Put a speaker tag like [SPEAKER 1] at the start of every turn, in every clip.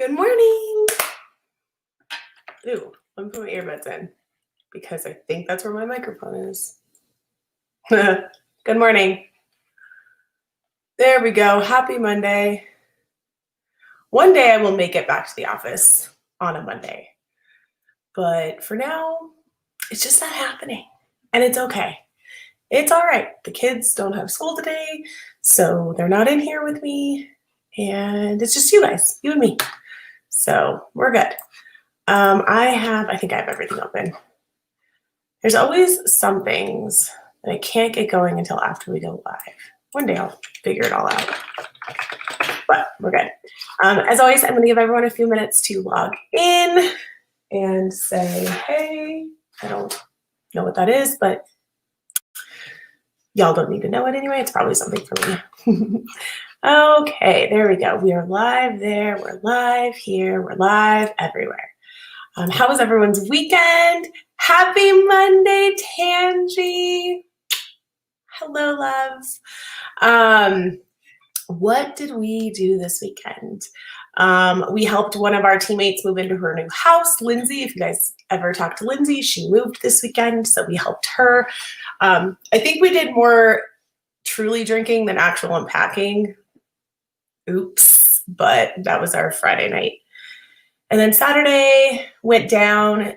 [SPEAKER 1] Good morning. Ooh, let me put my earbuds in because I think that's where my microphone is. Good morning. There we go. Happy Monday. One day I will make it back to the office on a Monday. But for now, it's just not happening. And it's okay. It's all right. The kids don't have school today, so they're not in here with me. And it's just you guys, you and me. So we're good. I think I have everything open. There's always some things that I can't get going until after we go live. One day I'll figure it all out, but we're good. As always, I'm going to give everyone a few minutes to log in and say, hey, I don't know what that is, but y'all don't need to know it anyway. It's probably something for me. Okay, there we go. We are live there. We're live here. We're live everywhere. How was everyone's weekend? Happy Monday, Tangi. Hello, loves. What did we do this weekend? We helped one of our teammates move into her new house, Lindsay. If you guys ever talked to Lindsay, she moved this weekend, so we helped her. I think we did more truly drinking than actual unpacking. Oops, but that was our Friday night. And then Saturday went down,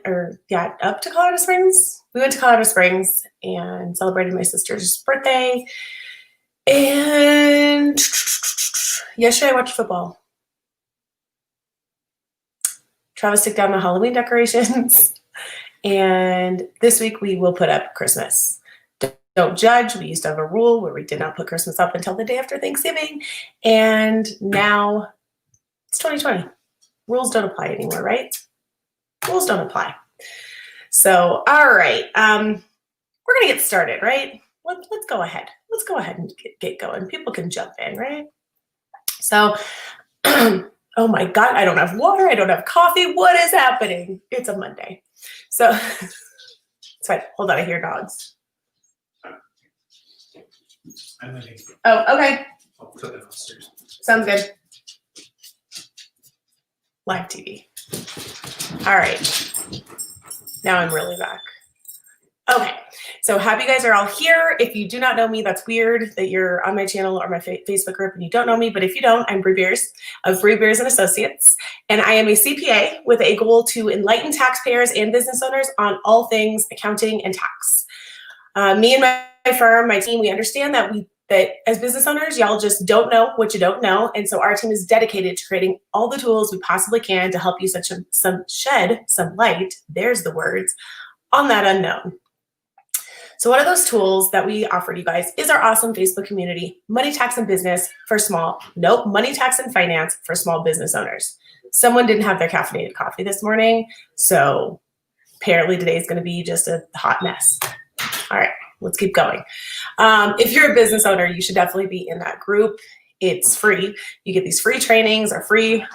[SPEAKER 1] up to Colorado Springs. We went to Colorado Springs and celebrated my sister's birthday. And yesterday I watched football. Travis took down the Halloween decorations. And this week we will put up Christmas. Don't judge. We used to have a rule where we did not put Christmas up until the day after Thanksgiving. And now it's 2020. Rules don't apply anymore, right? Rules don't apply. So, all right. We're going to get started, right? Let's go ahead. Let's go ahead and get going. People can jump in, right? So, oh my God, I don't have water. I don't have coffee. What is happening? It's a Monday. So, it's fine. Hold on. I hear dogs. Oh, okay. Sounds good. Live TV. All right. Now I'm really back. Okay. So happy you guys are all here. If you do not know me, that's weird that you're on my channel or my Facebook group and you don't know me. But if you don't, I'm Bree Beers of Bree Beers and Associates. And I am a CPA with a goal to enlighten taxpayers and business owners on all things accounting and tax. Me and my firm, my team, we understand that as business owners, y'all just don't know what you don't know. And so our team is dedicated to creating all the tools we possibly can to help you shed some light, there's the words, on that unknown. So one of those tools that we offer you guys is our awesome Facebook community, Money, Tax, and Business for Money, Tax, and Finance for small business owners. Someone didn't have their caffeinated coffee this morning, so apparently today is going to be just a hot mess. All right. Let's keep going. If you're a business owner, you should definitely be in that group. It's free. You get these free trainings or free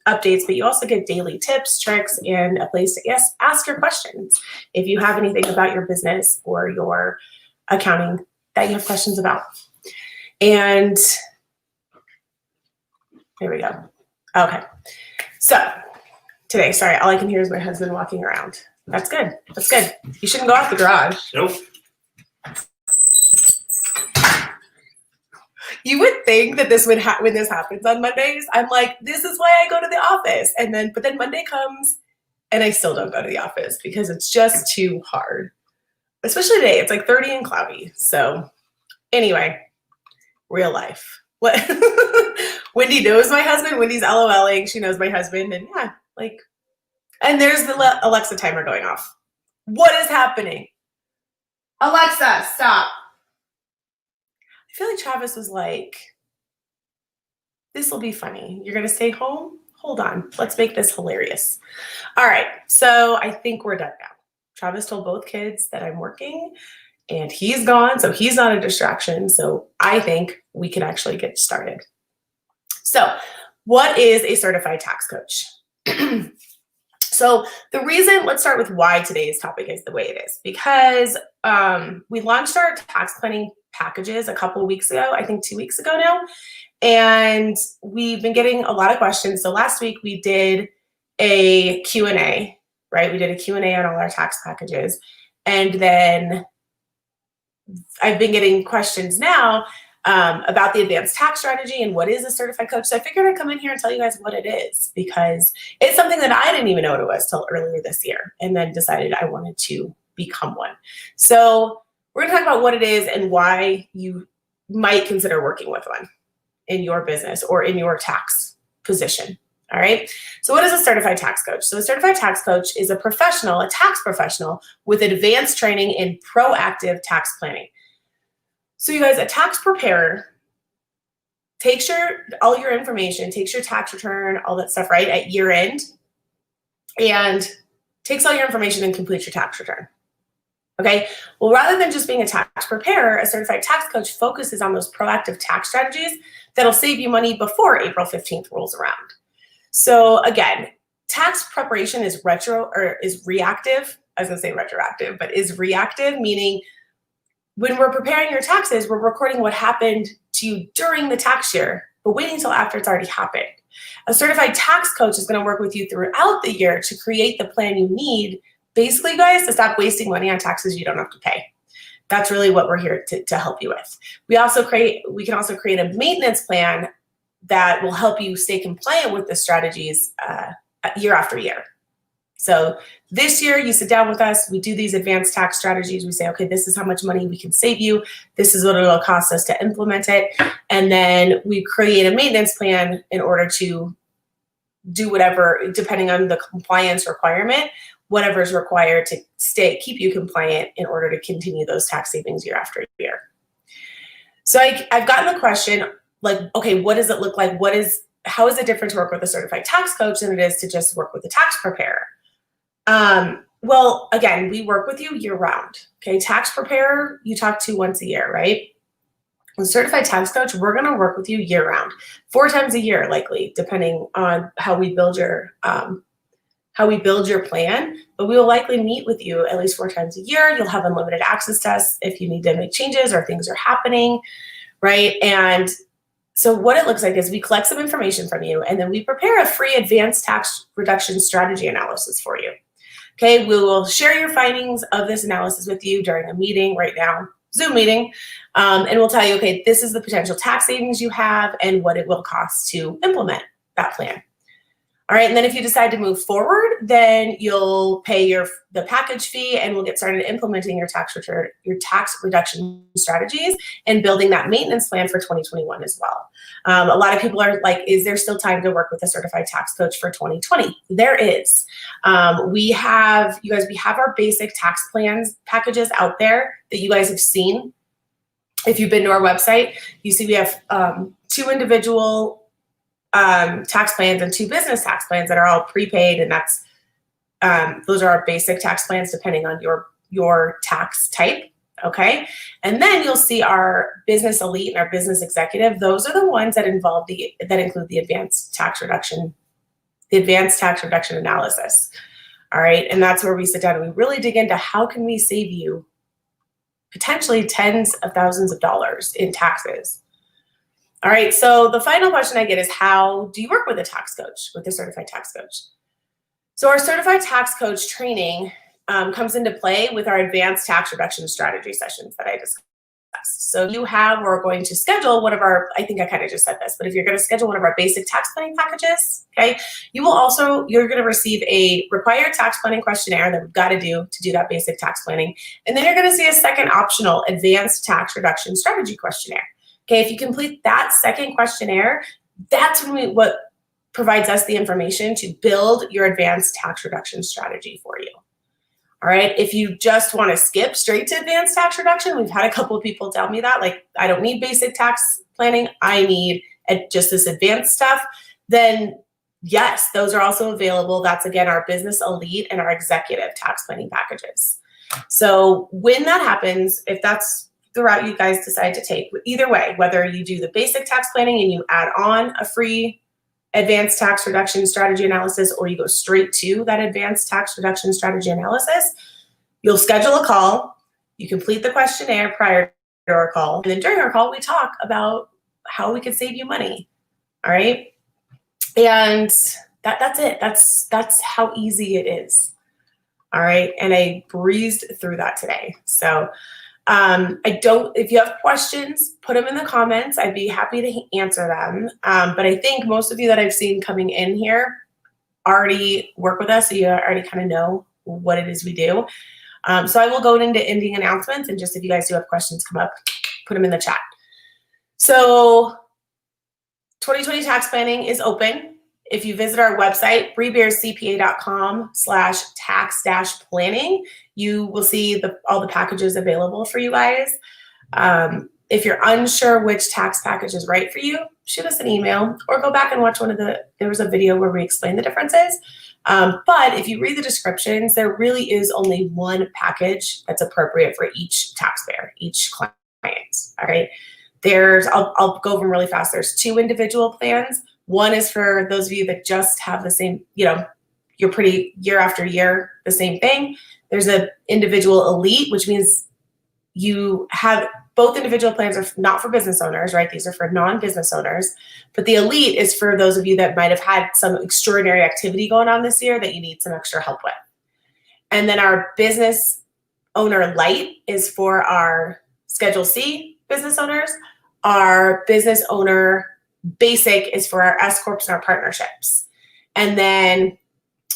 [SPEAKER 1] updates, but you also get daily tips, tricks, and a place to ask your questions. If you have anything about your business or your accounting that you have questions about. And here we go. Okay. So today, sorry, all I can hear is my husband walking around. That's good. That's good. You shouldn't go out the garage.
[SPEAKER 2] Nope.
[SPEAKER 1] You would think that this would when this happens on Mondays, I'm like, this is why I go to the office. But then Monday comes and I still don't go to the office because it's just too hard. Especially today, it's like 30 and cloudy. So anyway, real life. What? Wendy knows my husband. Wendy's LOLing. She knows my husband. And yeah, and there's the Alexa timer going off. What is happening? Alexa, stop. I feel like Travis was like, this will be funny. You're going to stay home? Hold on. Let's make this hilarious. All right. So I think we're done now. Travis told both kids that I'm working and he's gone. So he's not a distraction. So I think we can actually get started. So what is a certified tax coach? So let's start with why today's topic is the way it is. Because we launched our tax planning packages a couple of weeks ago, I think 2 weeks ago now. And we've been getting a lot of questions. So last week we did a Q&A, right? We did a Q&A on all our tax packages. And then I've been getting questions now about the advanced tax strategy and what is a certified coach. So I figured I'd come in here and tell you guys what it is, because it's something that I didn't even know what it was till earlier this year, and then decided I wanted to become one. So we're gonna talk about what it is and why you might consider working with one in your business or in your tax position. All right. So what is a certified tax coach? So a certified tax coach is a professional, a tax professional with advanced training in proactive tax planning. So you guys, a tax preparer takes all your information, takes your tax return, all that stuff, right, at year end, and takes all your information and completes your tax return. Okay. Well, rather than just being a tax preparer, a certified tax coach focuses on those proactive tax strategies that'll save you money before April 15th rolls around. So again, tax preparation is reactive. I was gonna say retroactive, but is reactive, meaning when we're preparing your taxes, we're recording what happened to you during the tax year, but waiting until after it's already happened. A certified tax coach is gonna work with you throughout the year to create the plan you need, basically, guys, to stop wasting money on taxes you don't have to pay. That's really what we're here to help you with. We can also create a maintenance plan that will help you stay compliant with the strategies year after year. So this year you sit down with us, we do these advanced tax strategies. We say, okay, this is how much money we can save you. This is what it'll cost us to implement it. And then we create a maintenance plan in order to do whatever, depending on the compliance requirement, whatever is required to keep you compliant in order to continue those tax savings year after year. So I've gotten the question, like, okay, what does it look like? How is it different to work with a certified tax coach than it is to just work with a tax preparer? Well, again, we work with you year round. Okay, tax preparer, you talk to once a year, right? A certified tax coach, we're gonna work with you year round, 4 times a year, likely, depending on how we build your plan, but we will likely meet with you at least 4 times a year. You'll have unlimited access to us if you need to make changes or things are happening, right? And so what it looks like is we collect some information from you, and then we prepare a free advanced tax reduction strategy analysis for you. Okay, we will share your findings of this analysis with you during a meeting right now, Zoom meeting, and we'll tell you, okay, this is the potential tax savings you have and what it will cost to implement that plan. All right, and then if you decide to move forward, then you'll pay the package fee, and we'll get started implementing your tax reduction strategies and building that maintenance plan for 2021 as well. A lot of people are like, is there still time to work with a certified tax coach for 2020? There is. We have our basic tax plans packages out there that you guys have seen. If you've been to our website, you see we have 2 individual tax plans and 2 business tax plans that are all prepaid, and that's those are our basic tax plans depending on your tax type. Okay, and then you'll see our business elite and our business executive. Those are the ones that include the advanced tax reduction analysis. All right, and that's where we sit down and we really dig into how can we save you potentially tens of thousands of dollars in taxes. All right, so the final question I get is, how do you work with a tax coach, with a certified tax coach? So our certified tax coach training comes into play with our advanced tax reduction strategy sessions that I discussed. So we're going to schedule one of our, I think I kind of just said this, but if you're going to schedule one of our basic tax planning packages, okay, you're going to receive a required tax planning questionnaire that we've got to do that basic tax planning. And then you're going to see a second optional advanced tax reduction strategy questionnaire. Okay, if you complete that second questionnaire, that's what provides us the information to build your advanced tax reduction strategy for you. All right, if you just want to skip straight to advanced tax reduction, we've had a couple of people tell me that, like, I don't need basic tax planning, I need just this advanced stuff, then yes, those are also available. That's, again, our business elite and our executive tax planning packages. So when that happens, if that's the route you guys decide to take, either way, whether you do the basic tax planning and you add on a free advanced tax reduction strategy analysis, or you go straight to that advanced tax reduction strategy analysis, you'll schedule a call, you complete the questionnaire prior to our call, and then during our call, we talk about how we could save you money. All right. And that's it. That's how easy it is. All right. And I breezed through that today. So if you have questions, put them in the comments. I'd be happy to answer them. But I think most of you that I've seen coming in here already work with us. So you already kind of know what it is we do. So I will go into ending announcements, and just if you guys do have questions come up, put them in the chat. So 2020 tax planning is open. If you visit our website, brebearscpa.com/tax-planning, you will see all the packages available for you guys. If you're unsure which tax package is right for you, shoot us an email or go back and watch there was a video where we explain the differences. But if you read the descriptions, there really is only one package that's appropriate for each taxpayer, each client, all right? I'll go over them really fast. There's 2 individual plans. One is for those of you that just have the same, you're pretty year after year, the same thing. There's an individual elite, which means you have both individual plans are not for business owners, right? These are for non-business owners. But the elite is for those of you that might have had some extraordinary activity going on this year that you need some extra help with. And then our business owner light is for our Schedule C business owners. Our business owner basic is for our S Corps and our partnerships. And then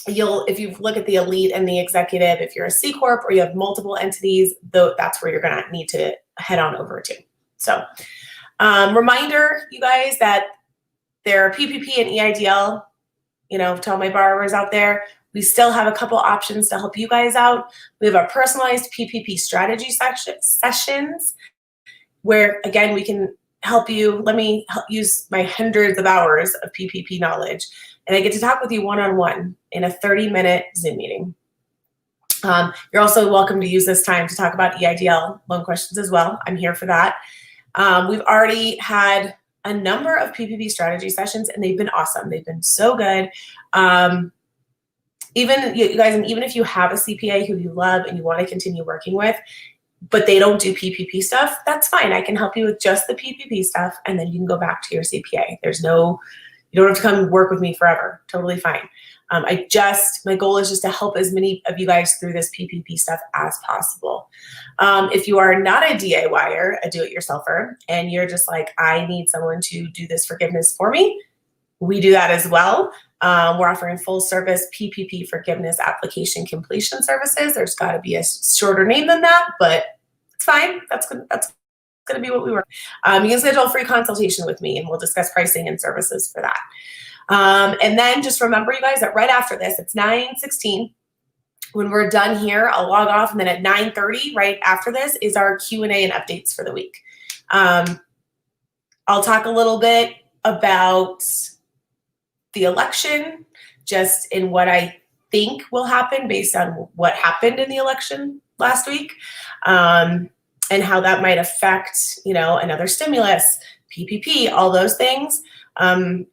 [SPEAKER 1] if you look at the elite and the executive, if you're a C Corp or you have multiple entities, that's where you're going to need to head on over to. So reminder, you guys, that there are PPP and EIDL, to all my borrowers out there, we still have a couple options to help you guys out. We have our personalized PPP strategy sessions where, again, we can help you. Let me use my hundreds of hours of PPP knowledge, and I get to talk with you one-on-one in a 30-minute Zoom meeting. You're also welcome to use this time to talk about EIDL loan questions as well. I'm here for that. We've already had a number of PPP strategy sessions, and they've been awesome. They've been so good. Even you guys, and even if you have a CPA who you love and you want to continue working with, but they don't do PPP stuff, that's fine. I can help you with just the PPP stuff, and then you can go back to your CPA. You don't have to come work with me forever. Totally fine. My goal is just to help as many of you guys through this PPP stuff as possible. If you are not a DIYer, a do-it-yourselfer, and you're just like, I need someone to do this forgiveness for me, we do that as well. We're offering full service PPP forgiveness application completion services. There's got to be a shorter name than that, but it's fine. That's going to be what we work. You can schedule a free consultation with me, and we'll discuss pricing and services for that. And then just remember, you guys, that right after this, it's 9:16. When we're done here, I'll log off, and then at 9:30, right after this, is our Q&A and updates for the week. I'll talk a little bit about the election, just in what I think will happen based on what happened in the election last week, and how that might affect, another stimulus, PPP, all those things. And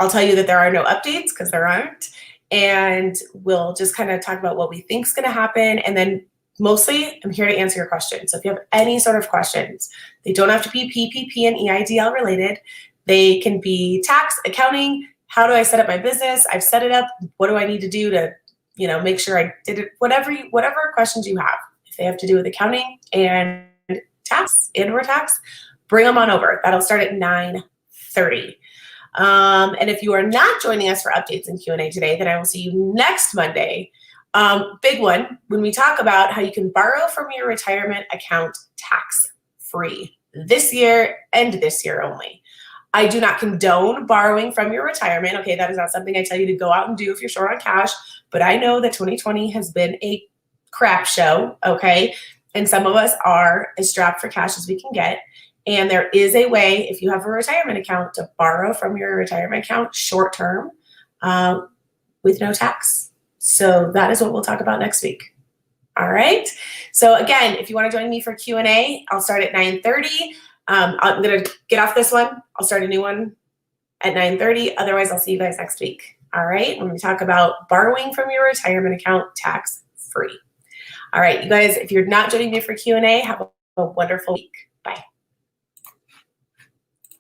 [SPEAKER 1] I'll tell you that there are no updates because there aren't. And we'll just kind of talk about what we think is going to happen. And then mostly I'm here to answer your questions. So if you have any sort of questions, they don't have to be PPP and EIDL related. They can be tax, accounting. How do I set up my business? I've set it up. What do I need to do to, make sure I did it? Whatever questions you have, if they have to do with accounting and tax and/or tax, bring them on over. That'll start at 9:30. And if you are not joining us for updates and Q&A today, then I will see you next Monday. Big one, when we talk about how you can borrow from your retirement account tax-free this year and this year only. I do not condone borrowing from your retirement. Okay, that is not something I tell you to go out and do if you're short on cash, but I know that 2020 has been a crap show, okay? And some of us are as strapped for cash as we can get. And there is a way, if you have a retirement account, to borrow from your retirement account short term with no tax. So that is what we'll talk about next week. All right. So again, if you want to join me for Q&A, I'll start at 9:30. I'm going to get off this one. I'll start a new one at 9:30. Otherwise, I'll see you guys next week. All right. When we talk about borrowing from your retirement account tax free. All right, you guys, if you're not joining me for Q&A, have a wonderful week.